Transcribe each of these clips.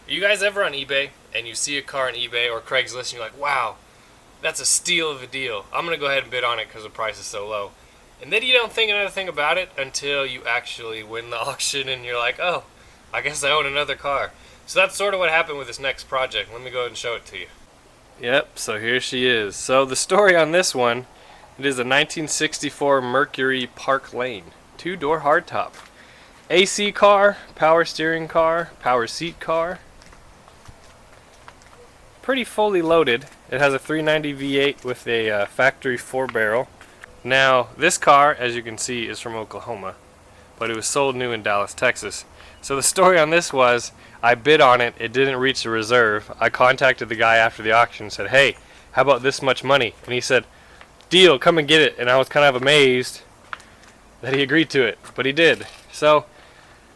Are you guys ever on eBay and you see a car on eBay or Craigslist and you're like, wow, that's a steal of a deal. I'm going to go ahead and bid on it because the price is so low. And then you don't think another thing about it until you actually win the auction and you're like, oh, I guess I own another car. So that's sort of what happened with this next project. Let me go ahead and show it to you. Yep, so here she is. So the story on this one, it is a 1964 Mercury Park Lane, 2-door hardtop. AC car, power steering car, power seat car. Pretty fully loaded. It has a 390 V8 with a factory 4-barrel. Now, this car, as you can see, is from Oklahoma, but it was sold new in Dallas, Texas. So the story on this was, I bid on it, it didn't reach the reserve. I contacted the guy after the auction and said, hey, how about this much money? And he said, deal, come and get it. And I was kind of amazed that he agreed to it, but he did. So,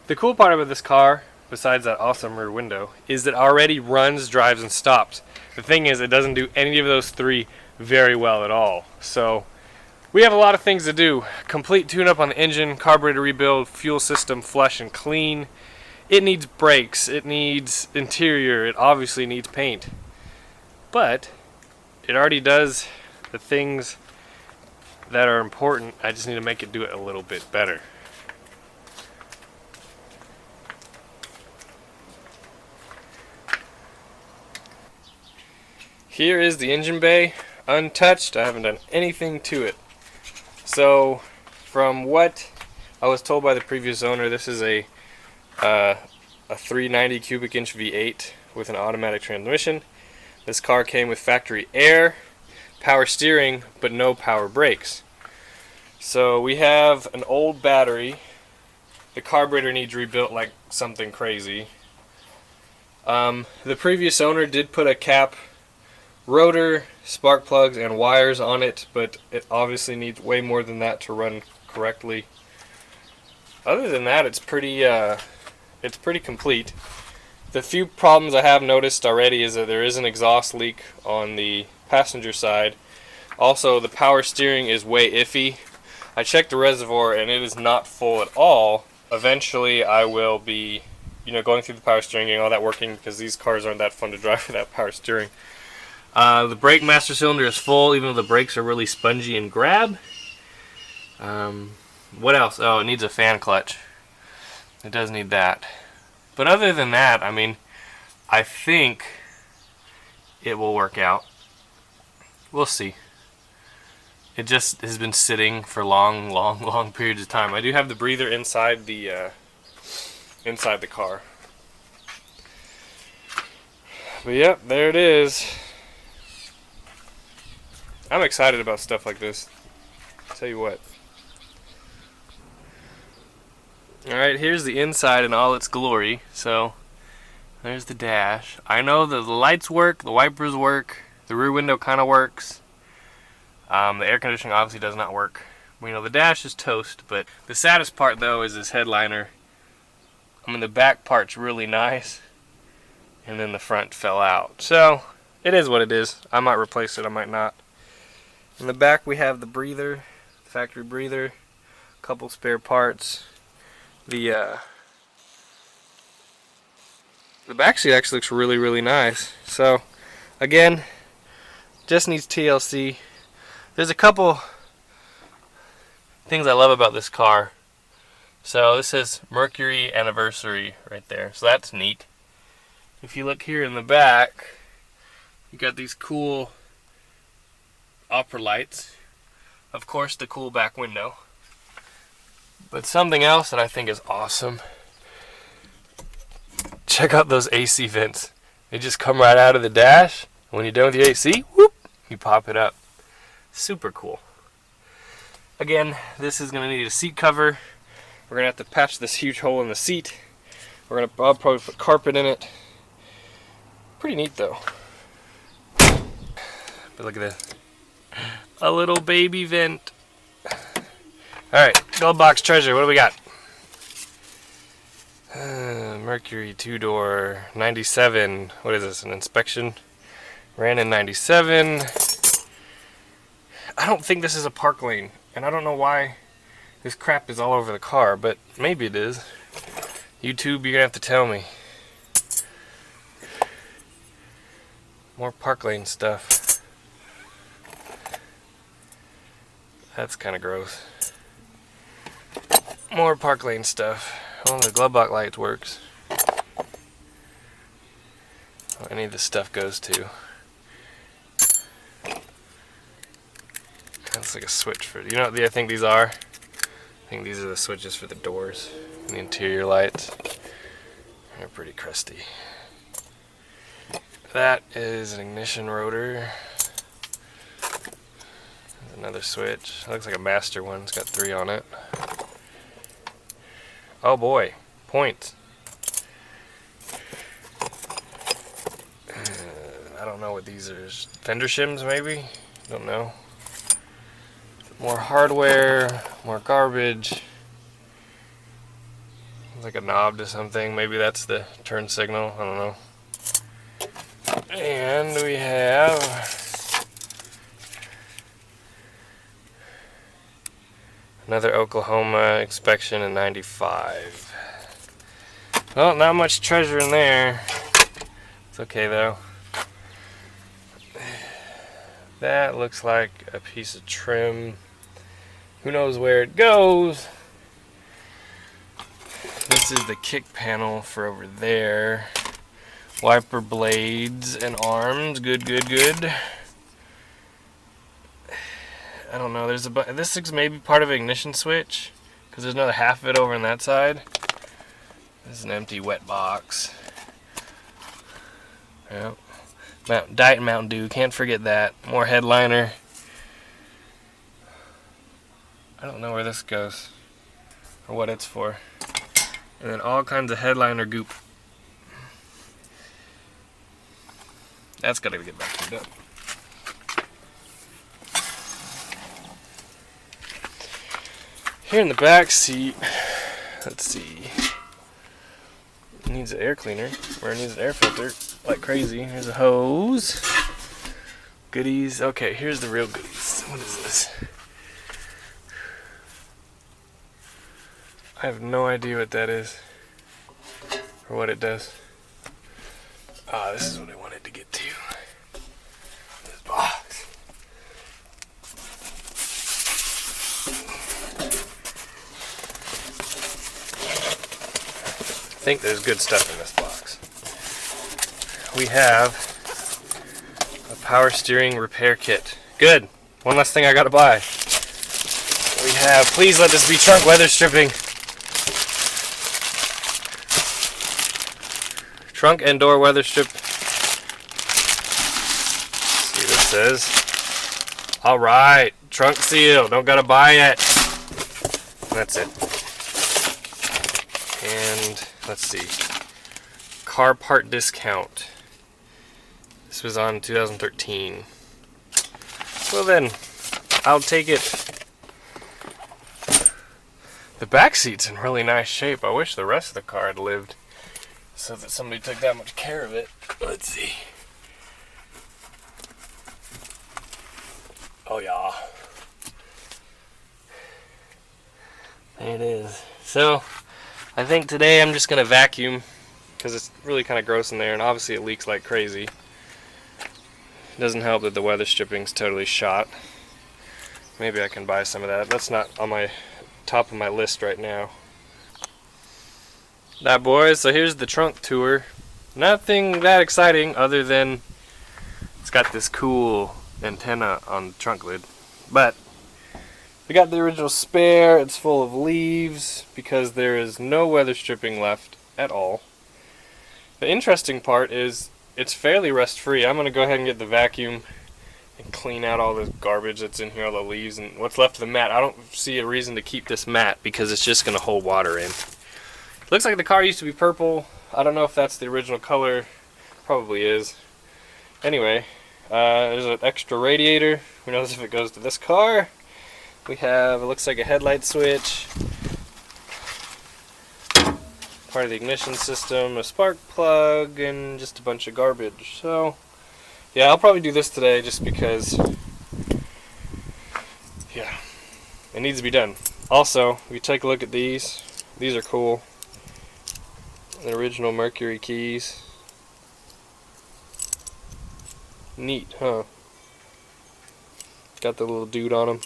the cool part about this car, besides that awesome rear window, is that it already runs, drives, and stops. The thing is, it doesn't do any of those three very well at all. So, we have a lot of things to do. Complete tune-up on the engine, carburetor rebuild, fuel system flush and clean. It needs brakes, it needs interior, it obviously needs paint. But, it already does the things that are important. I just need to make it do it a little bit better. Here is the engine bay, untouched. I haven't done anything to it. So, from what I was told by the previous owner, this is a 390 cubic inch V8 with an automatic transmission. This car came with factory air, power steering, but no power brakes. So we have an old battery. The carburetor needs rebuilt like something crazy. The previous owner did put a cap rotor, spark plugs, and wires on it, but it obviously needs way more than that to run correctly. Other than that, it's pretty complete. The few problems I have noticed already is that there is an exhaust leak on the passenger side. Also, the power steering is way iffy. I checked the reservoir and it is not full at all. Eventually, I will be, going through the power steering, getting all that working, because these cars aren't that fun to drive without power steering. The brake master cylinder is full, even though the brakes are really spongy and grab. What else? Oh, it needs a fan clutch. It does need that. But other than that, I think it will work out. We'll see. It just has been sitting for long periods of time. I do have the breather inside the car. But yep, there it is. I'm excited about stuff like this. I'll tell you what. Alright, here's the inside in all its glory. So, there's the dash. I know that the lights work, the wipers work, the rear window kind of works. The air conditioning obviously does not work. The dash is toast, but the saddest part though is this headliner. The back part's really nice, and then the front fell out. So, it is what it is. I might replace it, I might not. In the back we have the breather, factory breather, a couple spare parts. The back seat actually looks really nice. So again, just needs TLC. There's a couple things I love about this car. So this says Mercury anniversary right there, so that's neat. If you look here in the back, you got these cool upper lights. Of course, the cool back window. But something else that I think is awesome. Check out those AC vents. They just come right out of the dash. And when you're done with your AC, whoop, you pop it up. Super cool. Again, this is going to need a seat cover. We're going to have to patch this huge hole in the seat. I'll probably put carpet in it. Pretty neat though. But look at this. A little baby vent. Alright, gold box treasure, what do we got? Mercury 2-door, 97. What is this, an inspection? Ran in 97. I don't think this is a park lane, and I don't know why this crap is all over the car, but maybe it is. YouTube, you're gonna have to tell me. More park lane stuff. That's kind of gross. More park lane stuff. Well, the glove box light works. Any of this stuff goes to. That's like a switch for, you know what I think these are? I think these are the switches for the doors and the interior lights. They're pretty crusty. That is an ignition rotor. There's another switch. It looks like a master one. It's got 3 on it. Oh boy, points. I don't know what these are. Fender shims maybe? Don't know. More hardware, more garbage. Like a knob to something. Maybe that's the turn signal. I don't know. And we have another Oklahoma inspection in '95. Well, not much treasure in there. It's okay though. That looks like a piece of trim. Who knows where it goes? This is the kick panel for over there. Wiper blades and arms. Good, good, good. I don't know. There's a this is maybe part of an ignition switch because there's another half of it over on that side. This is an empty wet box. Yep. Diet Mountain Dew. Can't forget that. More headliner. I don't know where this goes or what it's for. And then all kinds of headliner goop. That's got to get vacuumed up. Here in the back seat, let's see. It needs an air cleaner, or it needs an air filter, like crazy. Here's a hose. Goodies. Okay, here's the real goodies. What is this? I have no idea what that is, or what it does. Ah, this is what I wanted to get to. This box. I think there's good stuff in this box. We have a power steering repair kit. Good. One less thing I gotta buy. We have, please let this be trunk weather stripping. Trunk and door weather strip. See what it says. Alright, trunk seal. Don't gotta buy it. That's it. And let's see. Car part discount. This was on 2013. Well then, I'll take it. The back seat's in really nice shape. I wish the rest of the car had lived, so that somebody took that much care of it. Let's see. Oh yeah. There it is. So, I think today I'm just going to vacuum, because it's really kind of gross in there, and obviously it leaks like crazy. It doesn't help that the weather stripping's totally shot. Maybe I can buy some of that. That's not on my top of my list right now. That boys, so here's the trunk tour. Nothing that exciting other than it's got this cool antenna on the trunk lid. But we got the original spare. It's full of leaves because there is no weather stripping left at all. The interesting part is it's fairly rust free. I'm going to go ahead and get the vacuum and clean out all the garbage that's in here, all the leaves and what's left of the mat. I don't see a reason to keep this mat because it's just going to hold water in. Looks like the car used to be purple. I don't know if that's the original color. Probably is. Anyway, there's an extra radiator. Who knows if it goes to this car. We have, it looks like a headlight switch. Part of the ignition system, a spark plug, and just a bunch of garbage. So, yeah, I'll probably do this today just because, yeah, it needs to be done. Also, if you take a look at these are cool. The original Mercury keys. Neat, huh? Got the little dude on him.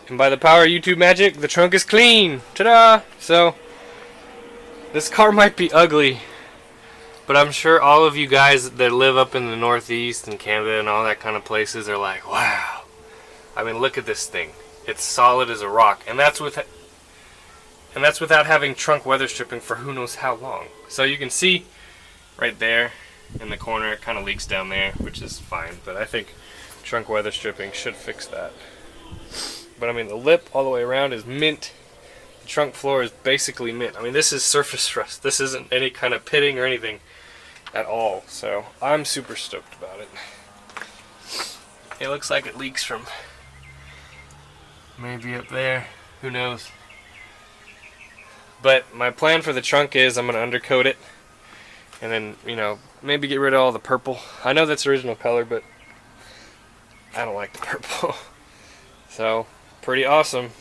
And by the power of YouTube magic, the trunk is clean! Ta-da! So, this car might be ugly, but I'm sure all of you guys that live up in the Northeast and Canada and all that kind of places are like, wow. I mean, look at this thing. It's solid as a rock. And that's without having trunk weather stripping for who knows how long. So you can see right there in the corner, it kind of leaks down there, which is fine. But I think trunk weather stripping should fix that. But I mean, the lip all the way around is mint. The trunk floor is basically mint. I mean, this is surface rust. This isn't any kind of pitting or anything at all. So I'm super stoked about it. It looks like it leaks from maybe up there. Who knows? But my plan for the trunk is I'm going to undercoat it. And then, you know, maybe get rid of all the purple. I know that's original color, but I don't like the purple. So, pretty awesome.